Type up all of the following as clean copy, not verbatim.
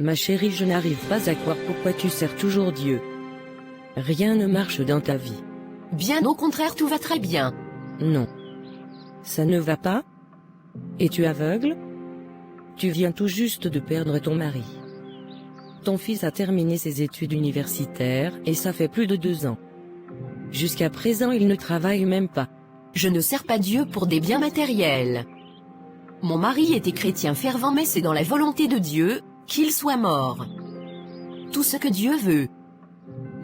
Ma chérie, je n'arrive pas à croire pourquoi tu sers toujours Dieu. Rien ne marche dans ta vie. Bien au contraire, tout va très bien. Non. Ça ne va pas? Es-tu aveugle? Tu viens tout juste de perdre ton mari. Ton fils a terminé ses études universitaires et ça fait plus de 2 ans. Jusqu'à présent, il ne travaille même pas. Je ne sers pas Dieu pour des biens matériels. Mon mari était chrétien fervent, mais c'est dans la volonté de Dieu qu'il soit mort. Tout ce que Dieu veut,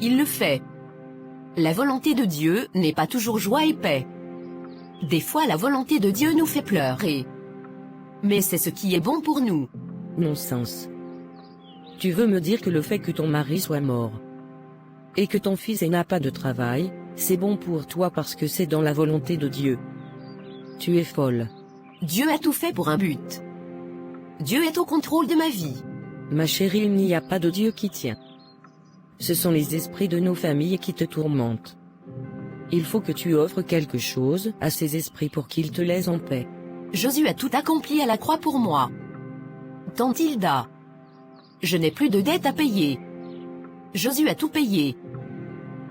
il le fait. La volonté de Dieu n'est pas toujours joie et paix. Des fois, la volonté de Dieu nous fait pleurer. Mais c'est ce qui est bon pour nous. Non-sens. Tu veux me dire que le fait que ton mari soit mort et que ton fils n'a pas de travail, c'est bon pour toi parce que c'est dans la volonté de Dieu. Tu es folle. Dieu a tout fait pour un but. Dieu est au contrôle de ma vie. Ma chérie, il n'y a pas de Dieu qui tient. Ce sont les esprits de nos familles qui te tourmentent. Il faut que tu offres quelque chose à ces esprits pour qu'ils te laissent en paix. Jésus a tout accompli à la croix pour moi. Tante Hilda. Je n'ai plus de dette à payer. Jésus a tout payé.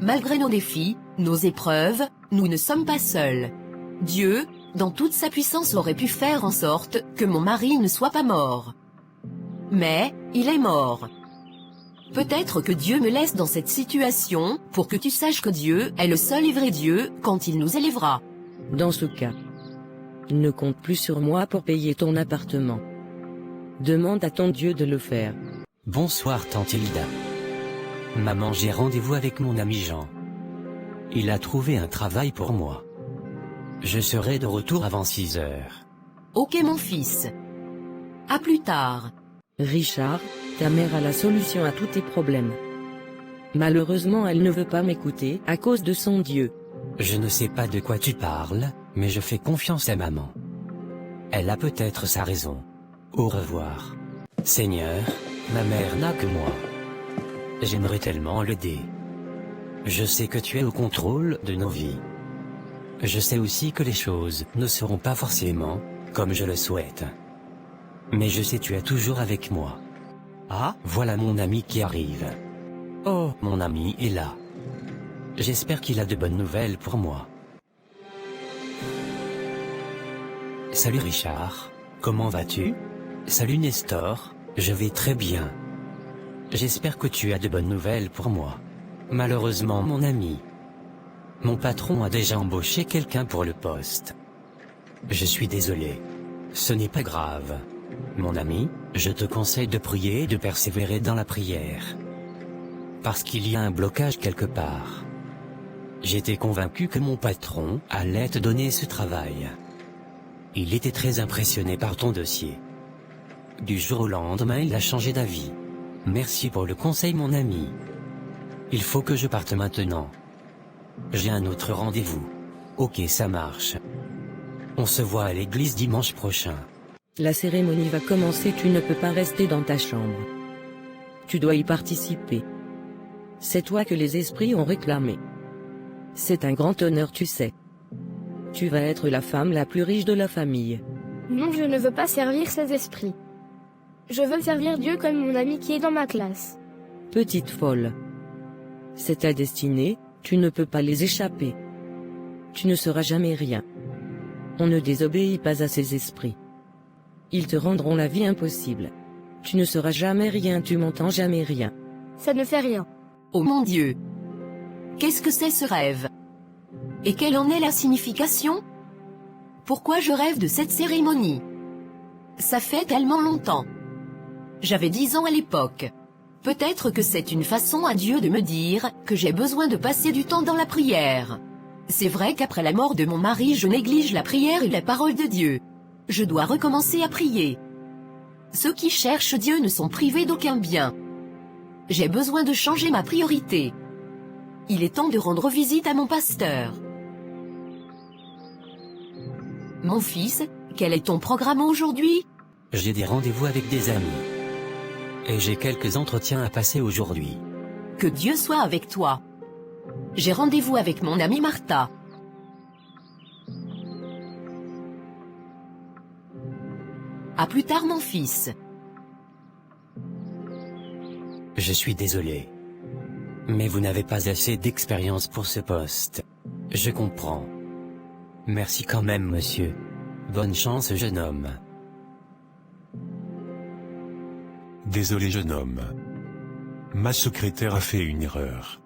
Malgré nos défis, nos épreuves, nous ne sommes pas seuls. Dieu, dans toute sa puissance, aurait pu faire en sorte que mon mari ne soit pas mort. Mais, il est mort. Peut-être que Dieu me laisse dans cette situation pour que tu saches que Dieu est le seul et vrai Dieu quand il nous élèvera. Dans ce cas, ne compte plus sur moi pour payer ton appartement. Demande à ton Dieu de le faire. Bonsoir tante Hilda. Maman, j'ai rendez-vous avec mon ami Jean. Il a trouvé un travail pour moi. Je serai de retour avant 6 heures. Ok mon fils. À plus tard. Richard, ta mère a la solution à tous tes problèmes. Malheureusement, elle ne veut pas m'écouter à cause de son Dieu. Je ne sais pas de quoi tu parles, mais je fais confiance à maman. Elle a peut-être sa raison. Au revoir. Seigneur, ma mère n'a que moi. J'aimerais tellement l'aider. Je sais que tu es au contrôle de nos vies. Je sais aussi que les choses ne seront pas forcément comme je le souhaite. Mais je sais que tu es toujours avec moi. Ah, voilà mon ami qui arrive. Oh, mon ami est là. J'espère qu'il a de bonnes nouvelles pour moi. Salut Richard, comment vas-tu? Salut Nestor, je vais très bien. J'espère que tu as de bonnes nouvelles pour moi. Malheureusement mon ami, mon patron a déjà embauché quelqu'un pour le poste. Je suis désolé. Ce n'est pas grave. Mon ami, je te conseille de prier et de persévérer dans la prière. Parce qu'il y a un blocage quelque part. J'étais convaincu que mon patron allait te donner ce travail. Il était très impressionné par ton dossier. Du jour au lendemain, il a changé d'avis. Merci pour le conseil mon ami. Il faut que je parte maintenant. J'ai un autre rendez-vous. Ok, ça marche. On se voit à l'église dimanche prochain. La cérémonie va commencer, tu ne peux pas rester dans ta chambre. Tu dois y participer. C'est toi que les esprits ont réclamé. C'est un grand honneur, tu sais. Tu vas être la femme la plus riche de la famille. Non, je ne veux pas servir ces esprits. Je veux servir Dieu comme mon ami qui est dans ma classe. Petite folle. C'est ta destinée, tu ne peux pas les échapper. Tu ne seras jamais rien. On ne désobéit pas à ces esprits. Ils te rendront la vie impossible. Tu ne seras jamais rien, tu m'entends, jamais rien. Ça ne fait rien. Oh mon Dieu! Qu'est-ce que c'est ce rêve? Et quelle en est la signification? Pourquoi je rêve de cette cérémonie? Ça fait tellement longtemps. J'avais 10 ans à l'époque. Peut-être que c'est une façon à Dieu de me dire que j'ai besoin de passer du temps dans la prière. C'est vrai qu'après la mort de mon mari, je néglige la prière et la parole de Dieu. Je dois recommencer à prier. Ceux qui cherchent Dieu ne sont privés d'aucun bien. J'ai besoin de changer ma priorité. Il est temps de rendre visite à mon pasteur. Mon fils, quel est ton programme aujourd'hui? J'ai des rendez-vous avec des amis. Et j'ai quelques entretiens à passer aujourd'hui. Que Dieu soit avec toi. J'ai rendez-vous avec mon amie Martha. À plus tard mon fils. Je suis désolé. Mais vous n'avez pas assez d'expérience pour ce poste. Je comprends. Merci quand même, monsieur. Bonne chance, jeune homme. Désolé jeune homme. Ma secrétaire a fait une erreur.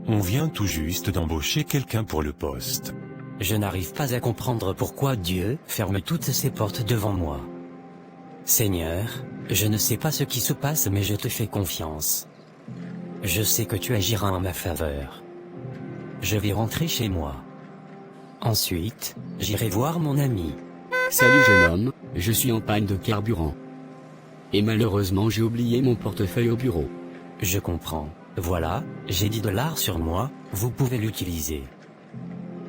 On vient tout juste d'embaucher quelqu'un pour le poste. Je n'arrive pas à comprendre pourquoi Dieu ferme toutes ses portes devant moi. Seigneur, je ne sais pas ce qui se passe mais je te fais confiance. Je sais que tu agiras en ma faveur. Je vais rentrer chez moi. Ensuite, j'irai voir mon ami. Salut jeune homme, je suis en panne de carburant. Et malheureusement j'ai oublié mon portefeuille au bureau. Je comprends. Voilà, j'ai $10 sur moi, vous pouvez l'utiliser.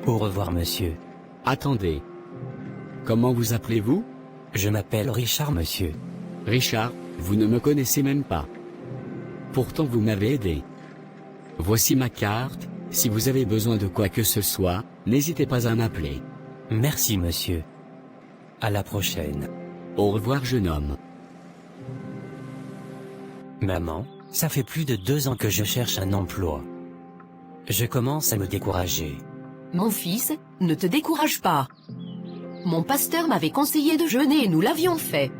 Au revoir monsieur. Attendez. Comment vous appelez-vous? Je m'appelle Richard monsieur. Richard, vous ne me connaissez même pas. Pourtant vous m'avez aidé. Voici ma carte, si vous avez besoin de quoi que ce soit, n'hésitez pas à m'appeler. Merci monsieur. À la prochaine. Au revoir jeune homme. Maman, ça fait plus de 2 ans que je cherche un emploi. Je commence à me décourager. Mon fils, ne te décourage pas. Mon pasteur m'avait conseillé de jeûner et nous l'avions fait.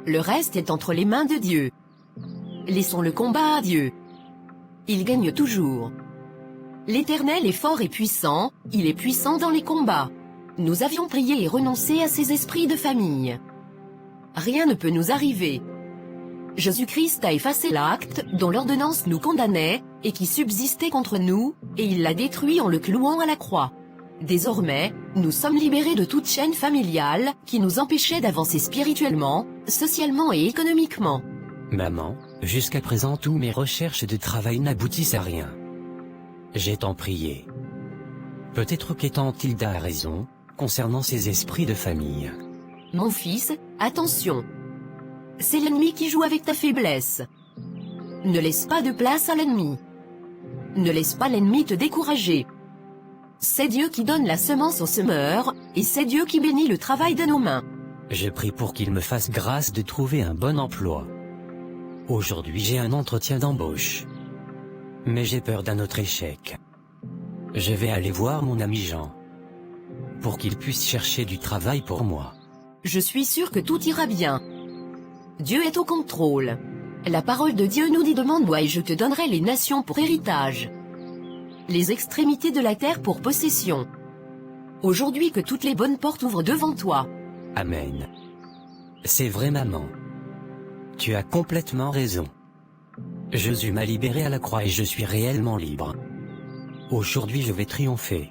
Le reste est entre les mains de Dieu. Laissons le combat à Dieu. Il gagne toujours. L'Éternel est fort et puissant, il est puissant dans les combats. Nous avions prié et renoncé à ces esprits de famille. Rien ne peut nous arriver. Jésus-Christ a effacé l'acte dont l'ordonnance nous condamnait et qui subsistait contre nous, et il l'a détruit en le clouant à la croix. Désormais, nous sommes libérés de toute chaîne familiale qui nous empêchait d'avancer spirituellement, socialement et économiquement. Maman, jusqu'à présent tous mes recherches de travail n'aboutissent à rien. J'ai tant prié. Peut-être qu'Tilda a raison, concernant ces esprits de famille. Mon fils, attention. C'est l'ennemi qui joue avec ta faiblesse. Ne laisse pas de place à l'ennemi. Ne laisse pas l'ennemi te décourager. C'est Dieu qui donne la semence au semeur, et c'est Dieu qui bénit le travail de nos mains. Je prie pour qu'il me fasse grâce de trouver un bon emploi. Aujourd'hui j'ai un entretien d'embauche. Mais j'ai peur d'un autre échec. Je vais aller voir mon ami Jean. Pour qu'il puisse chercher du travail pour moi. Je suis sûr que tout ira bien. Dieu est au contrôle. La parole de Dieu nous dit demande-moi et je te donnerai les nations pour héritage. Les extrémités de la terre pour possession. Aujourd'hui que toutes les bonnes portes ouvrent devant toi. Amen. C'est vrai maman. Tu as complètement raison. Jésus m'a libéré à la croix et je suis réellement libre. Aujourd'hui je vais triompher.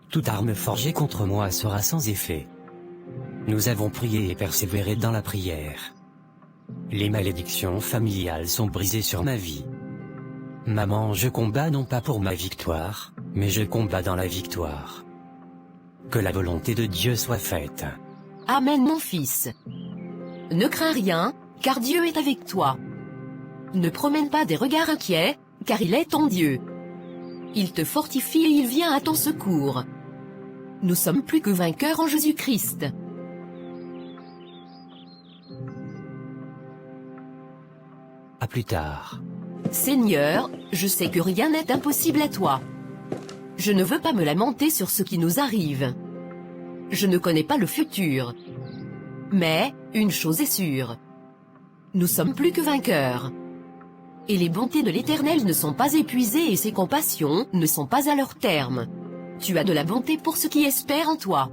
Toute arme forgée contre moi sera sans effet. Nous avons prié et persévéré dans la prière. Les malédictions familiales sont brisées sur ma vie. Maman, je combats non pas pour ma victoire, mais je combats dans la victoire. Que la volonté de Dieu soit faite. Amen mon fils. Ne crains rien, car Dieu est avec toi. Ne promène pas des regards inquiets, car il est ton Dieu. Il te fortifie et il vient à ton secours. Nous sommes plus que vainqueurs en Jésus-Christ. À plus tard. Seigneur, je sais que rien n'est impossible à toi. Je ne veux pas me lamenter sur ce qui nous arrive. Je ne connais pas le futur. Mais, une chose est sûre. Nous sommes plus que vainqueurs. Et les bontés de l'Éternel ne sont pas épuisées et ses compassions ne sont pas à leur terme. Tu as de la bonté pour ceux qui espèrent en toi.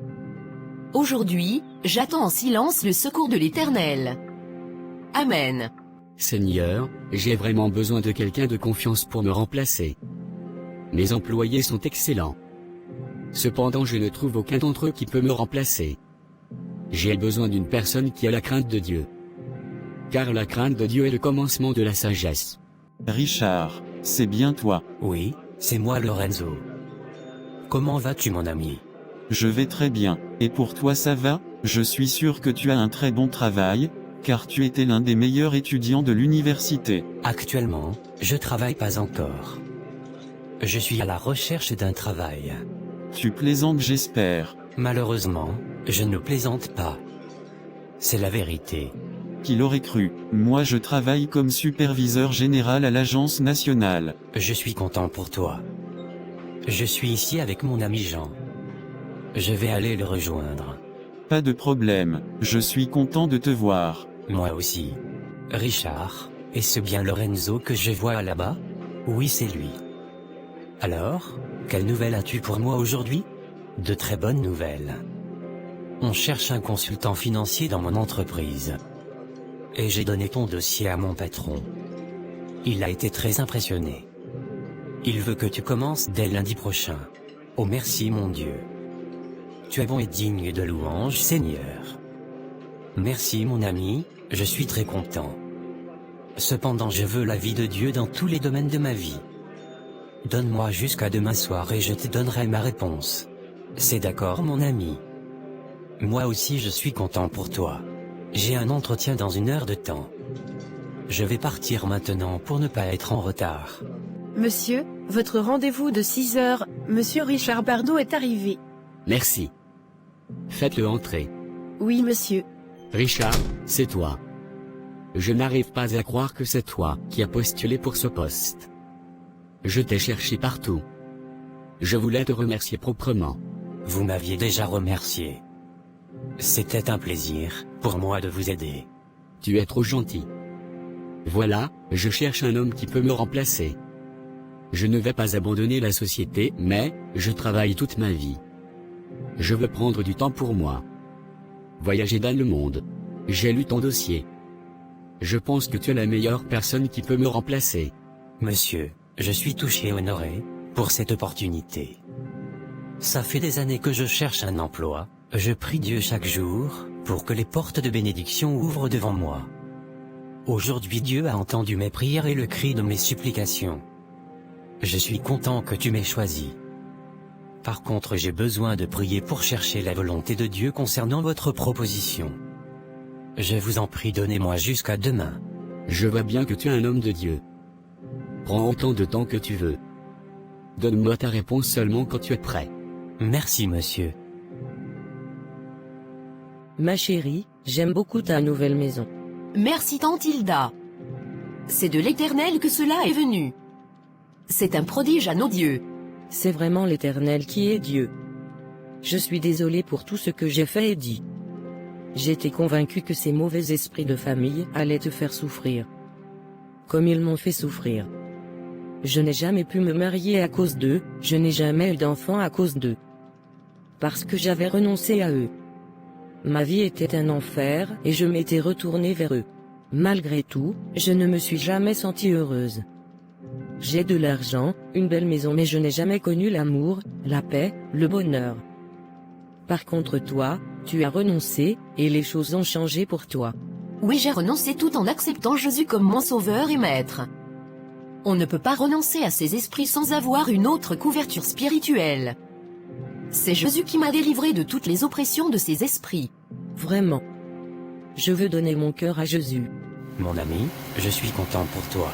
Aujourd'hui, j'attends en silence le secours de l'Éternel. Amen. Seigneur, j'ai vraiment besoin de quelqu'un de confiance pour me remplacer. Mes employés sont excellents. Cependant je ne trouve aucun d'entre eux qui peut me remplacer. J'ai besoin d'une personne qui a la crainte de Dieu. Car la crainte de Dieu est le commencement de la sagesse. Richard, c'est bien toi. Oui, c'est moi Lorenzo. Comment vas-tu mon ami? Je vais très bien, et pour toi ça va? Je suis sûr que tu as un très bon travail, car tu étais l'un des meilleurs étudiants de l'université. Actuellement, je travaille pas encore. Je suis à la recherche d'un travail. Tu plaisantes j'espère. Malheureusement, je ne plaisante pas. C'est la vérité. Qui l'aurait cru? Moi je travaille comme superviseur général à l'agence nationale. Je suis content pour toi. Je suis ici avec mon ami Jean. Je vais aller le rejoindre. Pas de problème, je suis content de te voir. Moi aussi. Richard, est-ce bien Lorenzo que je vois là-bas? Oui, c'est lui. Alors, quelle nouvelle as-tu pour moi aujourd'hui? De très bonnes nouvelles. On cherche un consultant financier dans mon entreprise. Et j'ai donné ton dossier à mon patron. Il a été très impressionné. Il veut que tu commences dès lundi prochain. Oh merci mon Dieu. Tu es bon et digne de louange, Seigneur. Merci mon ami, je suis très content. Cependant je veux la vie de Dieu dans tous les domaines de ma vie. Donne-moi jusqu'à demain soir et je te donnerai ma réponse. C'est d'accord mon ami? Moi aussi je suis content pour toi. J'ai un entretien dans 1 heure de temps. Je vais partir maintenant pour ne pas être en retard. Monsieur, votre rendez-vous de 6 heures, monsieur Richard Bardot est arrivé. Merci. Faites-le entrer. Oui monsieur. Richard, c'est toi. Je n'arrive pas à croire que c'est toi qui as postulé pour ce poste. Je t'ai cherché partout. Je voulais te remercier proprement. Vous m'aviez déjà remercié. C'était un plaisir pour moi de vous aider. Tu es trop gentil. Voilà, je cherche un homme qui peut me remplacer. Je ne vais pas abandonner la société, mais je travaille toute ma vie. Je veux prendre du temps pour moi. Voyager dans le monde. J'ai lu ton dossier. Je pense que tu es la meilleure personne qui peut me remplacer. Monsieur, je suis touché et honoré pour cette opportunité. Ça fait des années que je cherche un emploi. Je prie Dieu chaque jour pour que les portes de bénédiction ouvrent devant moi. Aujourd'hui Dieu a entendu mes prières et le cri de mes supplications. Je suis content que tu m'aies choisi. Par contre j'ai besoin de prier pour chercher la volonté de Dieu concernant votre proposition. Je vous en prie donnez-moi jusqu'à demain. Je vois bien que tu es un homme de Dieu. Prends autant de temps que tu veux. Donne-moi ta réponse seulement quand tu es prêt. Merci monsieur. Ma chérie, j'aime beaucoup ta nouvelle maison. Merci tante Hilda. C'est de l'Éternel que cela est venu. C'est un prodige à nos dieux. C'est vraiment l'Éternel qui est Dieu. Je suis désolé pour tout ce que j'ai fait et dit. J'étais convaincu que ces mauvais esprits de famille allaient te faire souffrir. Comme ils m'ont fait souffrir. Je n'ai jamais pu me marier à cause d'eux, je n'ai jamais eu d'enfant à cause d'eux. Parce que j'avais renoncé à eux. Ma vie était un enfer et je m'étais retourné vers eux. Malgré tout, je ne me suis jamais sentie heureuse. J'ai de l'argent, une belle maison mais je n'ai jamais connu l'amour, la paix, le bonheur. Par contre toi, tu as renoncé, et les choses ont changé pour toi. Oui, j'ai renoncé tout en acceptant Jésus comme mon sauveur et maître. On ne peut pas renoncer à ces esprits sans avoir une autre couverture spirituelle. C'est Jésus qui m'a délivré de toutes les oppressions de ces esprits. Vraiment. Je veux donner mon cœur à Jésus. Mon ami, je suis content pour toi.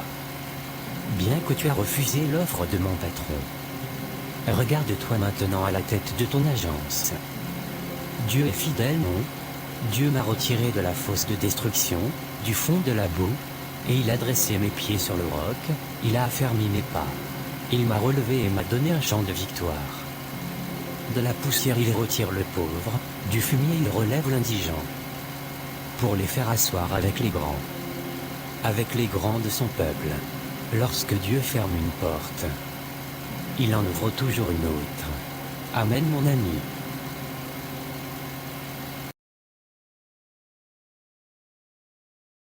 Bien que tu aies refusé l'offre de mon patron. Regarde-toi maintenant à la tête de ton agence. Dieu est fidèle, non? Dieu m'a retiré de la fosse de destruction, du fond de la boue, et il a dressé mes pieds sur le roc, il a affermi mes pas. Il m'a relevé et m'a donné un chant de victoire. De la poussière il retire le pauvre, du fumier il relève l'indigent. Pour les faire asseoir avec les grands de son peuple. Lorsque Dieu ferme une porte, il en ouvre toujours une autre. Amen mon ami.